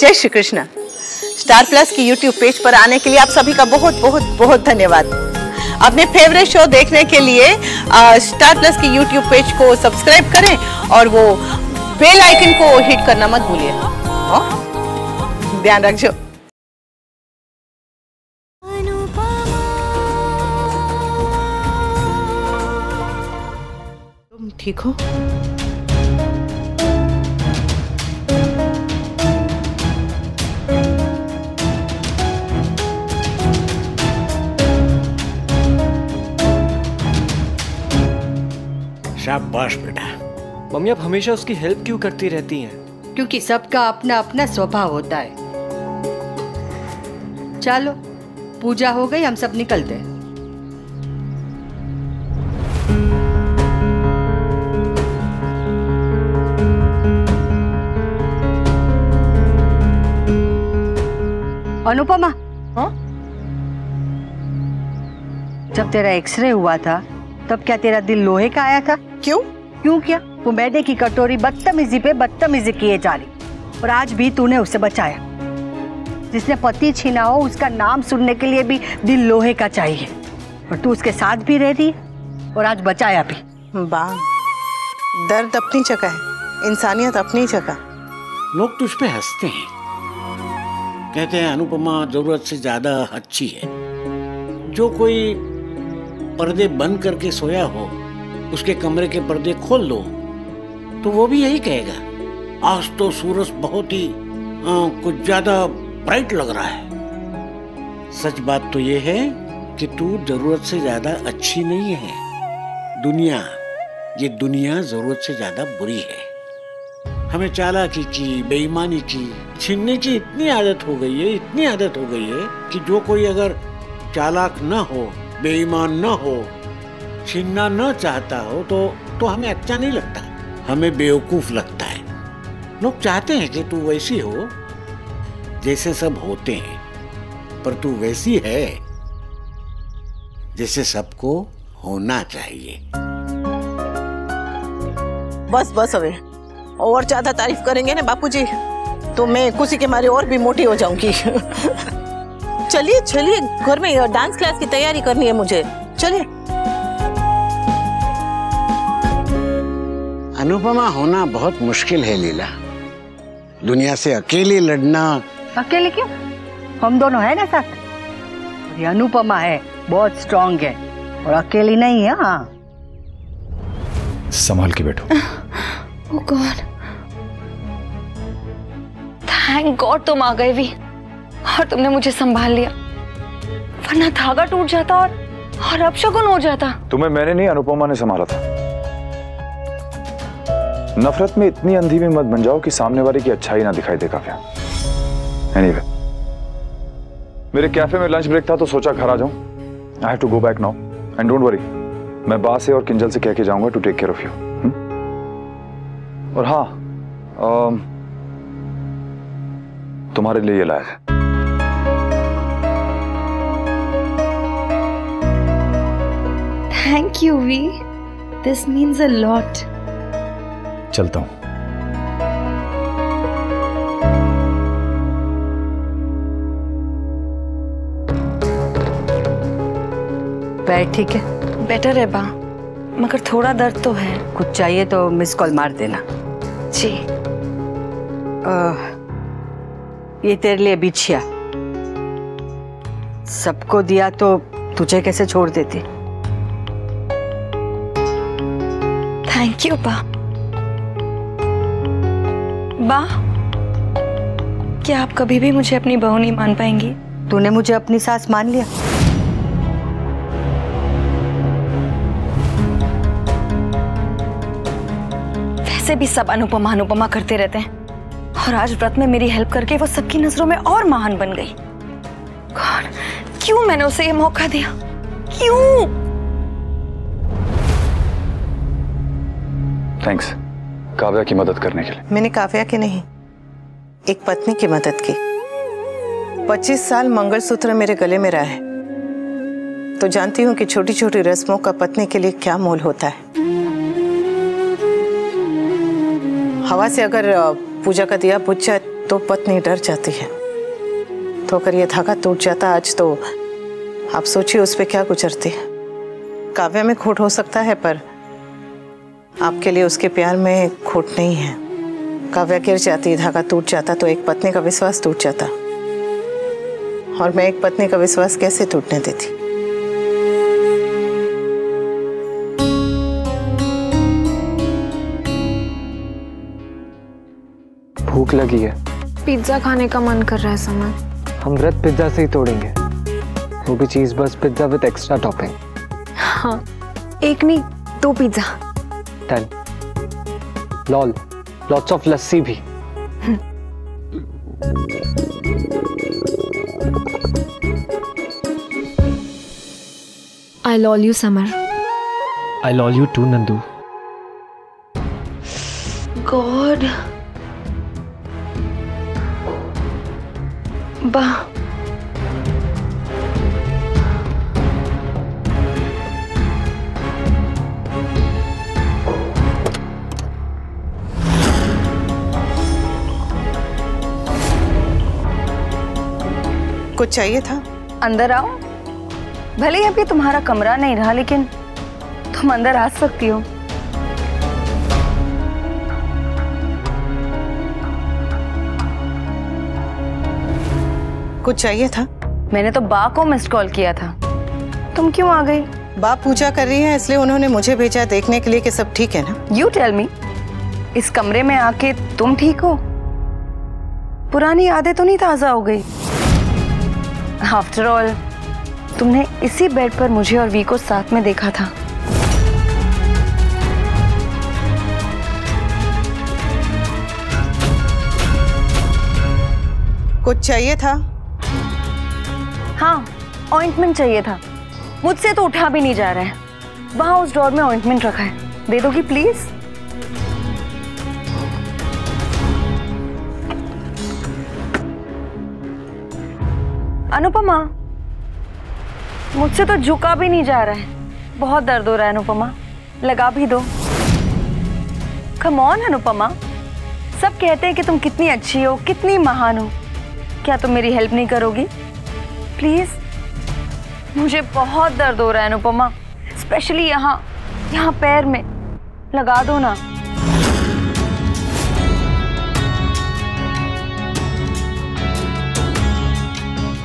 जय Shri Krishna. Star plus की YouTube page पर आने के लिए आप सभी का बहुत बहुत बहुत धन्यवाद। अपने फेवरेट शो देखने के लिए स्टार प्लस की यूट्यूब पेज को सब्सक्राइब करें और वो बेल आइकन को हिट करना मत भूलिए। ध्यान रखिए। तुम ठीक हो? शाबाश बेटा। मम्मी आप हमेशा उसकी हेल्प क्यों करती रहती हैं? क्योंकि सबका अपना अपना स्वभाव होता है। चलो पूजा हो गई, हम सब निकलते हैं। अनुपमा, हाँ? जब तेरा एक्सरे हुआ था तब क्या तेरा दिल लोहे का आया था? क्यों? क्यों क्या? वो मैदे की कटोरी बदतमीजी पे बदतमीजी किए जा रही और आज भी तूने उसे बचाया। जिसने पति छीना हो उसका नाम सुनने के लिए भी दिल लोहे का चाहिए और तू उसके साथ भी रह रही और आज बचाया भी। वाह, दर्द अपनी जगह है, इंसानियत अपनी जगह। लोग तुझ पे हंसते हैं, कहते हैं अनुपमा जरूरत से ज्यादा अच्छी है। जो कोई पर्दे बंद करके सोया हो उसके कमरे के पर्दे खोल दो तो वो भी यही कहेगा, आज तो सूरज बहुत ही कुछ ज्यादा ब्राइट लग रहा है। सच बात तो ये है कि तू जरूरत से ज्यादा अच्छी नहीं है। ये दुनिया जरूरत से ज्यादा बुरी है। हमें चालाकी की, बेईमानी की, छीनने की इतनी आदत हो गई है कि जो कोई अगर चालाक न हो, बेईमान न हो, छीनना न चाहता हो तो हमें अच्छा नहीं लगता, हमें बेवकूफ लगता है। लोग चाहते हैं कि तू वैसी हो जैसे सब होते हैं, पर तू वैसी है जैसे सबको होना चाहिए। बस अबे, और ज्यादा तारीफ करेंगे ना बापूजी तो मैं खुशी के मारे और भी मोटी हो जाऊंगी। चलिए घर में डांस क्लास की तैयारी करनी है मुझे, चलिए। अनुपमा होना बहुत मुश्किल है लीला। दुनिया से अकेले लड़ना। अकेले क्यों? हम दोनों है ना साथ। ये अनुपमा है, बहुत स्ट्रांग है और अकेली नहीं है। हाँ, संभाल के बैठो। ओह गॉड, थैंक गॉड तुम आ गए भी और तुमने मुझे संभाल लिया, वरना धागा टूट जाता और अपशगुन हो जाता। तुम्हें मैंने नहीं, अनुपमा ने संभाला था। नफरत में इतनी अंधी भी मत बन जाओ कि सामने वाले की अच्छाई ना दिखाई दे। काव्या, एनीवे, मेरे कैफे में लंच ब्रेक था तो सोचा घर आ जाऊं। I have to go back now and don't worry, मैं बा से और किंजल से कह के जाऊंगा to take care of you. और हाँ, तुम्हारे लिए ये लाया है। Thank you V, this means a lot. चलता हूं। बैठ, ठीक है। बेटर है बा, मगर थोड़ा दर्द तो है। कुछ चाहिए तो मिस कॉल मार देना। जी। ये तेरे लिए बिछिया, सबको दिया तो तुझे कैसे छोड़ देती। थैंक यू बा। बा, क्या आप कभी भी मुझे अपनी बहू नहीं मान पाएंगी? तूने मुझे अपनी सास मान लिया। वैसे भी सब अनुपमा अनुपमा करते रहते हैं और आज व्रत में मेरी हेल्प करके वो सबकी नजरों में और महान बन गई। गॉड, क्यों मैंने उसे ये मौका दिया? क्यों? थैंक्स काव्या की मदद करने के लिए। मैंने काव्या की नहीं, एक पत्नी की मदद की। 25 साल मंगलसूत्र मेरे गले में रहा है तो जानती हूँ कि छोटी छोटी रस्मों का पत्नी के लिए क्या मोल होता है। हवा से अगर पूजा का दिया बुझ जाए तो पत्नी डर जाती है। तो अगर ये धागा टूट जाता आज तो आप सोचिए उस पर क्या गुजरती है। काव्या में खोट हो सकता है पर आपके लिए उसके प्यार में खोट नहीं है। काव्या गिर जाती, धागा टूट जाता तो एक पत्नी का विश्वास टूट जाता, और मैं एक पत्नी का विश्वास कैसे टूटने देती। भूख लगी है, पिज्जा खाने का मन कर रहा है समर। हम व्रत पिज्जा से ही तोड़ेंगे, वो भी चीज बस पिज्जा विद एक्स्ट्रा टॉपिंग। हाँ, एक नहीं 2 pizza. Done. Lol, lots of lassi भी। I lol you Samar. I lol you too Nandu. God, वाह, कुछ चाहिए था? अंदर आओ। भले ही अभी तुम्हारा कमरा नहीं रहा लेकिन तुम अंदर आ सकती हो। कुछ चाहिए था? मैंने तो बा को मिस्ड कॉल किया था, तुम क्यों आ गई? बा पूजा कर रही है इसलिए उन्होंने मुझे भेजा देखने के लिए कि सब ठीक है ना। यू टेल मी, इस कमरे में आके तुम ठीक हो? पुरानी यादें तो नहीं ताजा हो गई? आफ्टर ऑल तुमने इसी बेड पर मुझे और वी को साथ में देखा था। कुछ चाहिए था? हाँ, ऑइंटमेंट चाहिए था। मुझसे तो उठा भी नहीं जा रहा है। वहां उस ड्रॉर में ऑइंटमेंट रखा है, दे दोगी प्लीज? अनुपमा, मुझसे तो झुका भी नहीं जा रहा है। बहुत दर्द हो रहा है अनुपमा, लगा भी दो। कम ऑन अनुपमा, सब कहते हैं कि तुम कितनी अच्छी हो, कितनी महान हो। क्या तुम मेरी हेल्प नहीं करोगी प्लीज? मुझे बहुत दर्द हो रहा है अनुपमा, स्पेशली यहाँ पैर में। लगा दो ना।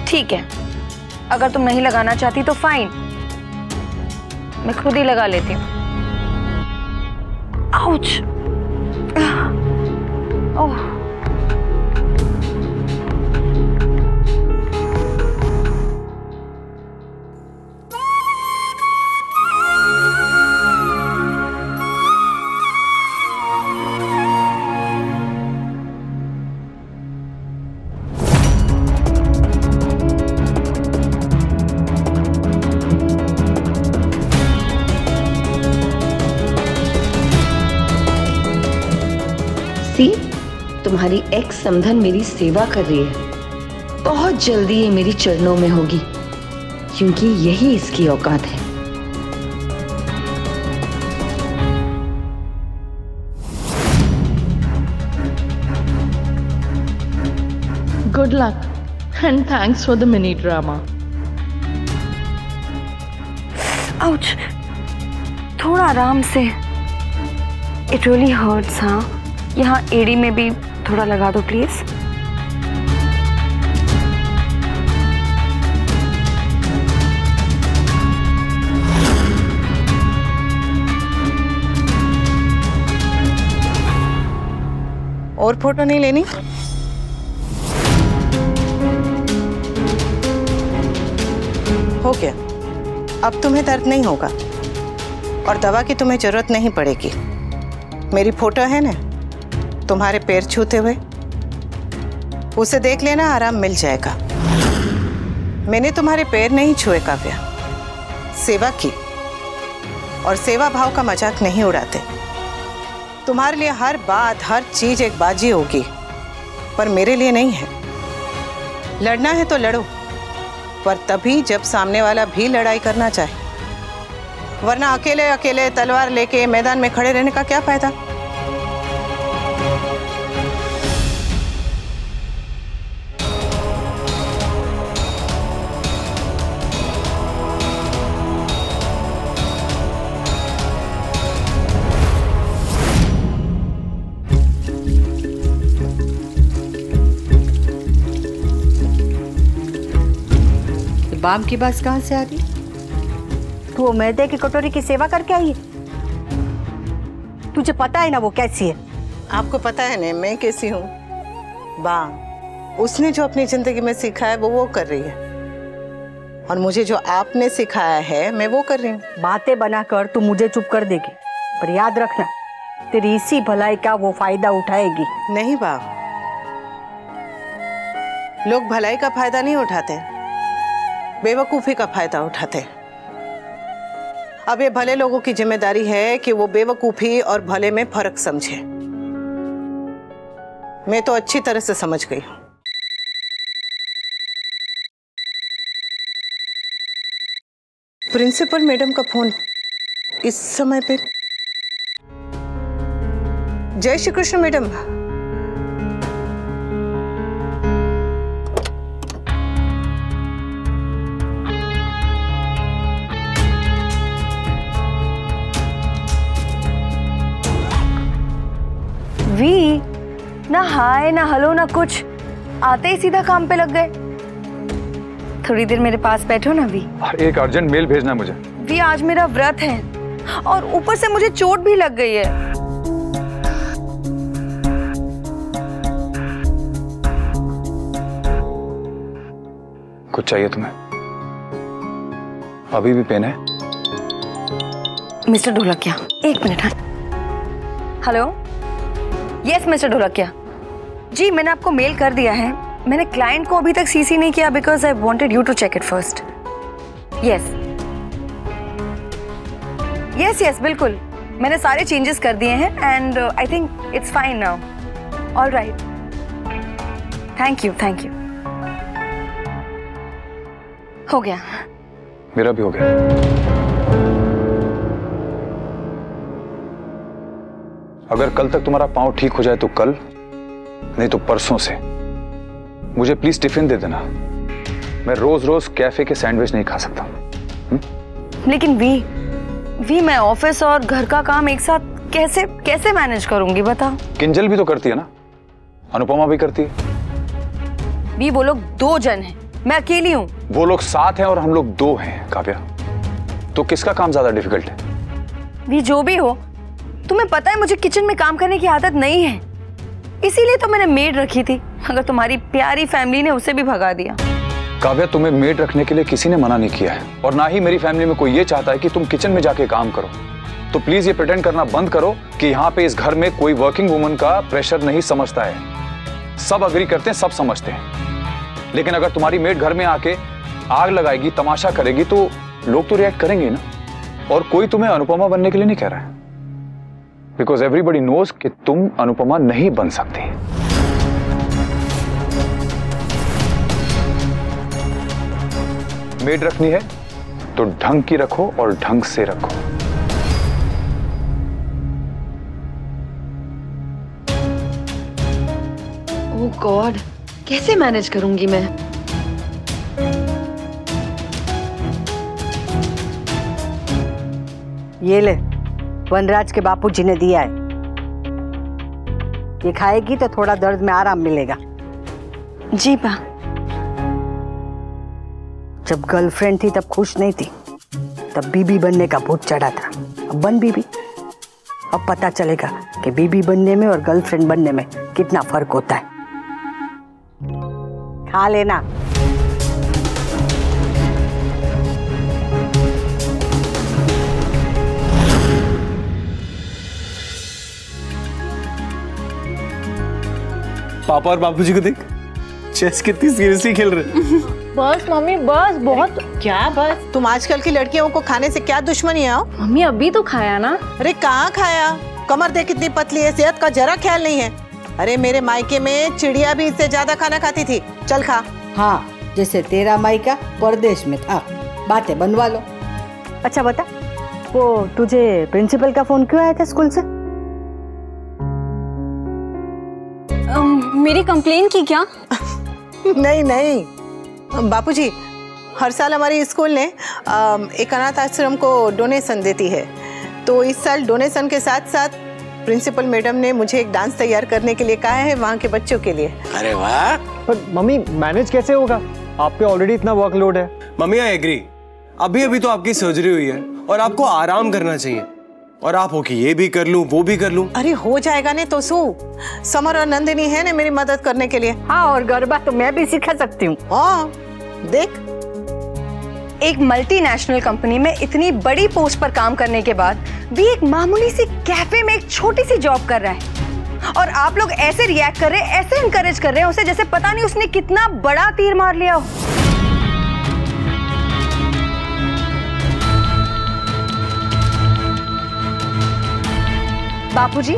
ठीक है, अगर तुम नहीं लगाना चाहती तो फाइन, मैं खुद ही लगा लेती हूँ। आउच! ओह, तुम्हारी एक्स समधन मेरी सेवा कर रही है। बहुत जल्दी ये मेरी चरणों में होगी, क्योंकि यही इसकी औकात है। Good luck and thanks for the mini drama. Ouch! थोड़ा आराम से। It really hurts, हाँ? यहाँ एड़ी में भी थोड़ा लगा दो प्लीज। और फोटो नहीं लेनी? हो गया, अब तुम्हें दर्द नहीं होगा और दवा की तुम्हें जरूरत नहीं पड़ेगी। मेरी फोटो है ना तुम्हारे पैर छूते हुए, उसे देख लेना, आराम मिल जाएगा। मैंने तुम्हारे पैर नहीं छुए काव्या, सेवा की, और सेवा भाव का मजाक नहीं उड़ाते। तुम्हारे लिए हर बात हर चीज एक बाजी होगी, पर मेरे लिए नहीं है। लड़ना है तो लड़ो, पर तभी जब सामने वाला भी लड़ाई करना चाहे, वरना अकेले अकेले तलवार लेके मैदान में खड़े रहने का क्या फायदा। बाम की बात कहाँ से आ रही? तू वो मैदे की कटोरी की सेवा करके आई है? तुझे पता है ना वो कैसी है? आपको पता है ना मैं कैसी हूँ? बा, उसने जो अपनी जिंदगी में सीखा है वो कर रही है, और मुझे जो आपने सिखाया है मैं वो कर रही हूँ। बातें बनाकर तू मुझे चुप कर देगी, पर याद रखना तेरी इसी भलाई का वो फायदा उठाएगी। नहीं बा, लोग भलाई का फायदा नहीं उठाते, बेवकूफी का फायदा उठाते। अब ये भले लोगों की जिम्मेदारी है कि वो बेवकूफी और भले में फर्क समझे। मैं तो अच्छी तरह से समझ गई हूं। प्रिंसिपल मैडम का फोन इस समय पे। जय श्री कृष्ण मैडम। वी, ना हाय ना हेलो ना कुछ, आते ही सीधा काम पे लग गए। थोड़ी देर मेरे पास बैठो ना वी। एक अर्जेंट मेल भेजना है मुझे। वी, आज मेरा व्रत है और ऊपर से मुझे चोट भी लग गई है। कुछ चाहिए तुम्हें? अभी भी पेन है? मिस्टर ढोलकिया, एक मिनट। हाँ, हेलो। यस मिस्टर ढोलकिया जी, मैंने आपको मेल कर दिया है। मैंने क्लाइंट को अभी तक सीसी नहीं किया because I wanted you to check it first. Yes yes yes, बिल्कुल मैंने सारे चेंजेस कर दिए हैं and I think it's fine now. All right, thank you thank you. हो गया। मेरा भी हो गया। अगर कल तक तुम्हारा पांव ठीक हो जाए तो कल, नहीं तो परसों से मुझे प्लीज टिफिन दे देना। मैं रोज रोज कैफे के सैंडविच नहीं खा सकता। लेकिन वी मैं ऑफिस और घर का काम एक साथ कैसे कैसे मैनेज करूंगी बताओ? किंजल भी तो करती है ना, अनुपमा भी करती है। वी, वो लोग 2 जन हैं, मैं अकेली हूँ। वो लोग 7 हैं और हम लोग 2 हैं काव्या, तो किसका काम ज्यादा डिफिकल्ट है? वी, जो भी हो, तुम्हें पता है मुझे किचन में काम करने की आदत नहीं है, इसीलिए तो मैंने मेड रखी थी। अगर तुम्हारी प्यारी फैमिली ने उसे भी भगा दिया। काव्या, तुम्हें मेड रखने के लिए किसी ने मना नहीं किया है, और ना ही मेरी फैमिली में कोई ये चाहता है कि तुम किचन में जाके काम करो। तो प्लीज ये प्रिटेंड करना बंद करो कि यहाँ पे इस घर में कोई वर्किंग वुमन का प्रेशर नहीं समझता है। सब अग्री करते हैं, सब समझते हैं, लेकिन अगर तुम्हारी मेड घर में आके आग लगाएगी, तमाशा करेगी, तो लोग तो रिएक्ट करेंगे ना। और कोई तुम्हें अनुपमा बनने के लिए नहीं कह रहा है, बिकॉज एवरीबडी नोज कि तुम अनुपमा नहीं बन सकती। मेड रखनी है तो ढंग की रखो और ढंग से रखो। ओह गॉड, कैसे मैनेज करूंगी मैं? ये ले, वनराज के बापूजी ने दिया है। ये खाएगी तो थोड़ा दर्द में आराम मिलेगा। जी बा। जब गर्लफ्रेंड थी तब खुश नहीं थी, तब बीबी बनने का भूत चढ़ा था। अब बन बीबी। अब पता चलेगा कि बीबी बनने में और गर्लफ्रेंड बनने में कितना फर्क होता है। खा लेना। पापा और बापूजी को देख, चेस कितनी सीरियसली खेल रहे। बस मम्मी बस, बहुत। क्या बस? तुम आजकल की लड़कियों को खाने से क्या दुश्मनी है? मम्मी अभी तो खाया ना। अरे कहाँ खाया? कमर देख कितनी पतली है, सेहत का जरा ख्याल नहीं है। अरे मेरे मायके में चिड़िया भी इससे ज्यादा खाना खाती थी। चल खा। हाँ, जैसे तेरा मायका परदेश में था। बातें बनवा लो। अच्छा बता, वो तुझे प्रिंसिपल का फोन क्यों आया था स्कूल से? मेरी कंप्लेन की क्या? नहीं नहीं बापूजी, हर साल हमारी स्कूल ने एक अनाथ आश्रम को डोनेशन देती है, तो इस साल डोनेशन के साथ साथ प्रिंसिपल मैडम ने मुझे एक डांस तैयार करने के लिए कहा है वहाँ के बच्चों के लिए। अरे वाह। पर मम्मी मैनेज कैसे होगा? आप पे ऑलरेडी इतना वर्कलोड है। मम्मी आई एग्री। अभी अभी तो आपकी सर्जरी हुई है और आपको आराम करना चाहिए। और आप हो कि ये भी कर लूं वो भी कर लूं। अरे हो जाएगा ने तो सू। समर और नंदिनी है ना मेरी मदद करने के लिए। हाँ, और गरबा तो मैं भी सिखा सकती हूँ। हाँ देख, एक मल्टीनेशनल कंपनी में इतनी बड़ी पोस्ट पर काम करने के बाद भी एक मामूली सी कैफे में एक छोटी सी जॉब कर रहा है, और आप लोग ऐसे रिएक्ट कर रहे हैं, ऐसे इनकरेज कर रहे हैं उसे जैसे पता नहीं उसने कितना बड़ा तीर मार लिया हो। बापूजी,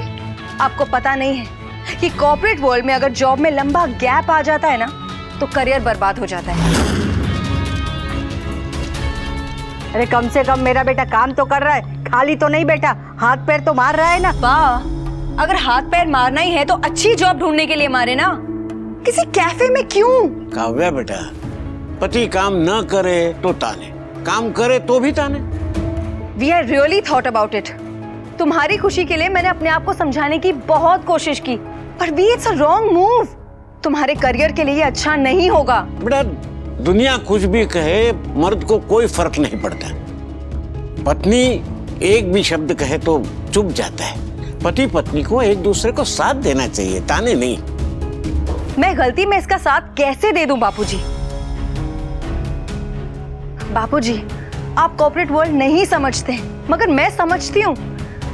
आपको पता नहीं है कि कॉर्पोरेट वर्ल्ड में अगर जॉब में लंबा गैप आ जाता है ना तो करियर बर्बाद हो जाता है। अरे कम से कम मेरा बेटा काम तो कर रहा है, खाली तो नहीं बैठा, हाथ पैर तो मार रहा है ना। वाह, अगर हाथ पैर मारना ही है तो अच्छी जॉब ढूंढने के लिए मारे ना, किसी कैफे में क्यों? काव्या बेटा, पति काम न करे तो ताने, काम करे तो भी ताने। We have really thought about it. तुम्हारी खुशी के लिए मैंने अपने आप को समझाने की बहुत कोशिश की, पर V it's a wrong move. तुम्हारे करियर के लिए ये अच्छा नहीं होगा। बेटा, दुनिया कुछ भी कहे, मर्द को कोई फर्क नहीं पड़ता। पत्नी एक भी शब्द कहे तो चुप जाता है। पति पत्नी को एक दूसरे को साथ देना चाहिए, ताने नहीं। मैं गलती में इसका साथ कैसे दे दूं बापूजी? बापूजी, आप कॉर्पोरेट वर्ल्ड नहीं समझते, मगर मैं समझती हूँ।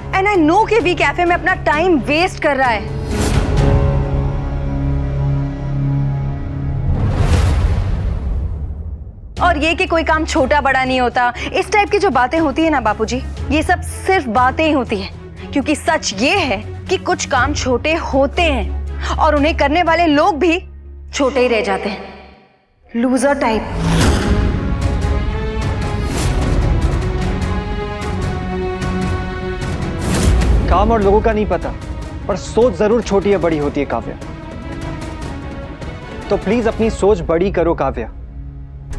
एंड आई नो कि वी कैफे में अपना टाइम वेस्ट कर रहा है। और ये कि कोई काम छोटा बड़ा नहीं होता, इस टाइप की जो बातें होती है ना बापूजी, ये सब सिर्फ बातें ही होती हैं। क्योंकि सच ये है कि कुछ काम छोटे होते हैं और उन्हें करने वाले लोग भी छोटे ही रह जाते हैं, लूजर टाइप। काम और लोगों का नहीं पता, पर सोच जरूर छोटी या बड़ी होती है काव्या। तो प्लीज अपनी सोच बड़ी करो काव्या।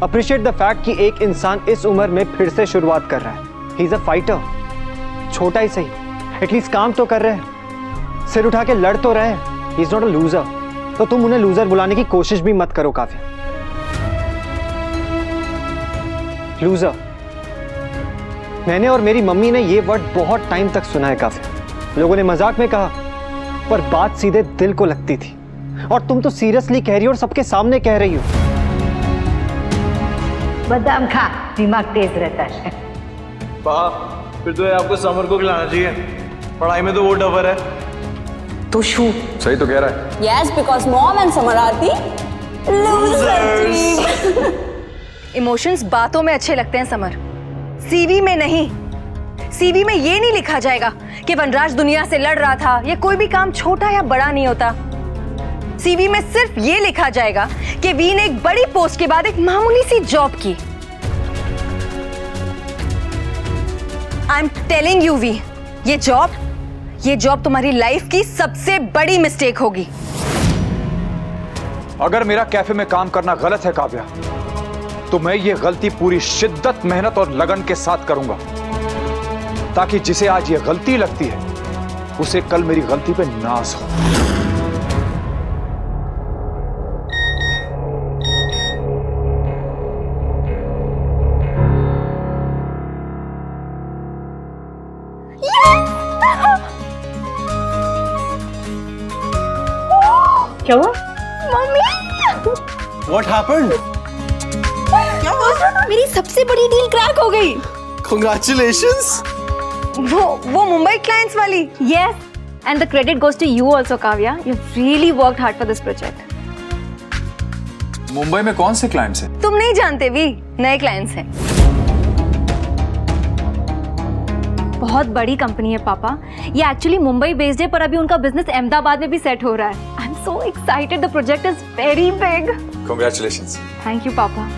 अप्रिशिएट द फैक्ट कि एक इंसान इस उम्र में फिर से शुरुआत कर रहा है। ही इज अ फाइटर, छोटा ही सही, एटलीस्ट काम तो कर रहे हैं, सिर उठा के लड़ तो रहे हैं। He is not a loser. तो तुम उन्हें लूजर बुलाने की कोशिश भी मत करो काव्या। लूजर, मैंने और मेरी मम्मी ने ये वर्ड बहुत टाइम तक सुना है काव्या। लोगों ने मजाक में कहा, पर बात सीधे दिल को लगती थी। और तुम तो सीरियसली कह रही हो और सबके सामने कह रही हो। बादाम खा, दिमाग तेज रहता है। फिर तो आपको समर को खिलाना चाहिए, पढ़ाई में तो वो डबर है। तो शू सही तो कह रहा है। Yes, because mom and Samar are the losers. Emotions बातों में अच्छे लगते हैं समर, सीवी में नहीं। सीवी में ये नहीं लिखा जाएगा कि वनराज दुनिया से लड़ रहा था, या कोई भी काम छोटा या बड़ा नहीं होता। सीवी में सिर्फ ये लिखा जाएगा कि वी ने एक बड़ी पोस्ट के बाद एक मामूली सी जॉब की। I am telling you V, ये जॉब तुम्हारी लाइफ की सबसे बड़ी मिस्टेक होगी। अगर मेरा कैफे में काम करना गलत है काव्या, तो मैं ये गलती पूरी शिद्दत, मेहनत और लगन के साथ करूंगा, ताकि जिसे आज ये गलती लगती है उसे कल मेरी गलती पे नाज हो। क्या हुआ? Mummy, What happened? क्या हुआ? मेरी सबसे बड़ी डील क्रैक हो गई। Congratulations. वो मुंबई क्लाइंट्स वाली। Yes, and the credit goes to you also, Kavya. You've really worked hard for this project. Mumbai में कौन से क्लाइंट्स हैं? तुम नहीं जानते भी, नए क्लाइंट्स हैं। बहुत बड़ी कंपनी है पापा। ये एक्चुअली मुंबई बेस्ड है, पर अभी उनका बिजनेस अहमदाबाद में भी सेट हो रहा है। I am so excited, the project is very big. Congratulations. Thank you पापा।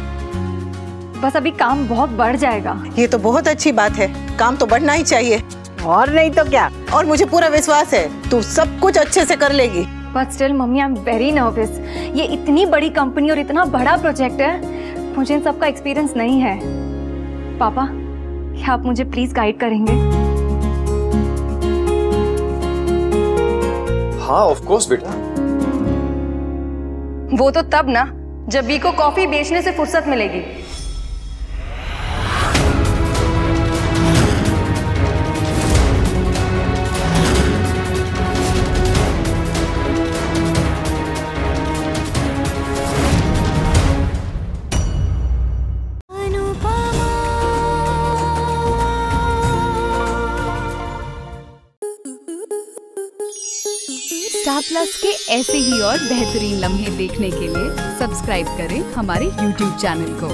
बस अभी काम बहुत बढ़ जाएगा। ये तो बहुत अच्छी बात है, काम तो बढ़ना ही चाहिए। और नहीं तो क्या। और मुझे पूरा विश्वास है तू सब कुछ अच्छे से कर लेगी। But still mummy, I am very nervous. ये इतनी बड़ी कंपनी और इतना बड़ा प्रोजेक्ट है, मुझे इन सबका एक्सपीरियंस नहीं है। पापा, क्या आप मुझे प्लीज गाइड करेंगे? हाँ, ऑफ कोर्स बेटा। वो तो तब ना, जब वी को कॉफी बेचने से फुर्सत मिलेगी। स्टार प्लस के ऐसे ही और बेहतरीन लम्हे देखने के लिए सब्सक्राइब करें हमारे YouTube चैनल को।